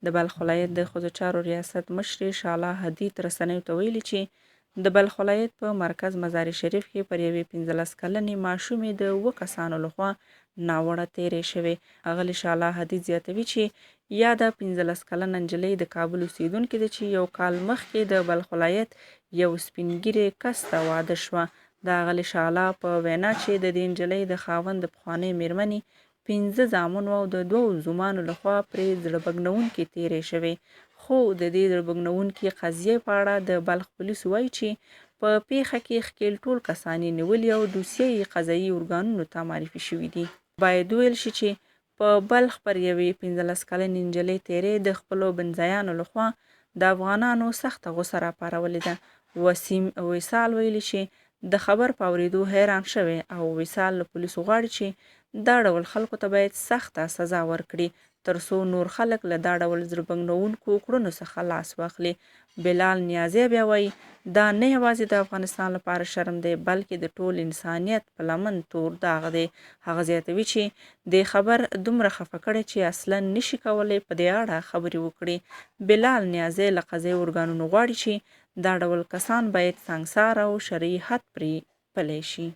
د بلخ ولایت د ښځو چارو ریاست مشرې شعله حدید رسنیو ته ویلي چې د بلخ ولایت په مرکز مزار شریف کې پر یوې 15 کلنې ماشومې د 7 کسانو لخوا ناوړه تیرې شوې. ښاغلې شعله حدید زیاتوي چې یاده 15 کلنه نجلۍ د کابل اوسیدونکې ده چې یو کال مخکې د بلخ ولایت یو سپین ږیري کس ته واده شوه. د ښاغلې شعله په وینا چې د دې نجلۍ د خاوند د پخوانۍ مېرمنې 15 زامن او د 2 زومانو لخوا پرې زړه بګنونکې تیرې شوې. خو د دې زړه بګنونکې قضیې په اړه د بلخ پولیسو وایي چې په پیښه کې ښکېل ټول کسان یې نیولي او دوسیه یې قضایي ارګانونو ته معرفي شوي دي. باید وویل شي چې په بلخ پر یوې 15 کلنې نجلۍ تیرې د خپلو بنځایانو لخوا د افغانانو سخته غوسه راپارولې ده. وسیم وصال ویلي چې د خبر په اورېدو حیران شوی او وصال له پولیسو غواړي چې دا ډول خلکو ته باید سخته سزا ورکړي ترڅو نور خلک له دا ډول زړه بګنونکو کړنو څخه لاس واخلي. بلال نیازی بیا وایي دا نه یوازې د افغانستان لپاره شرم دی بلکې د ټول انسانیت په لمن تور داغ دی. هغه زیاتوي چې دې خبر دومره خفه کړی چې اصلا نشي کولی په دې اړه خبرې وکړي. بلال نیازی له قضایي ارګانونو غواړي چې دا ډول کسان باید سنګسار او شرعي حد پرې پلی شي.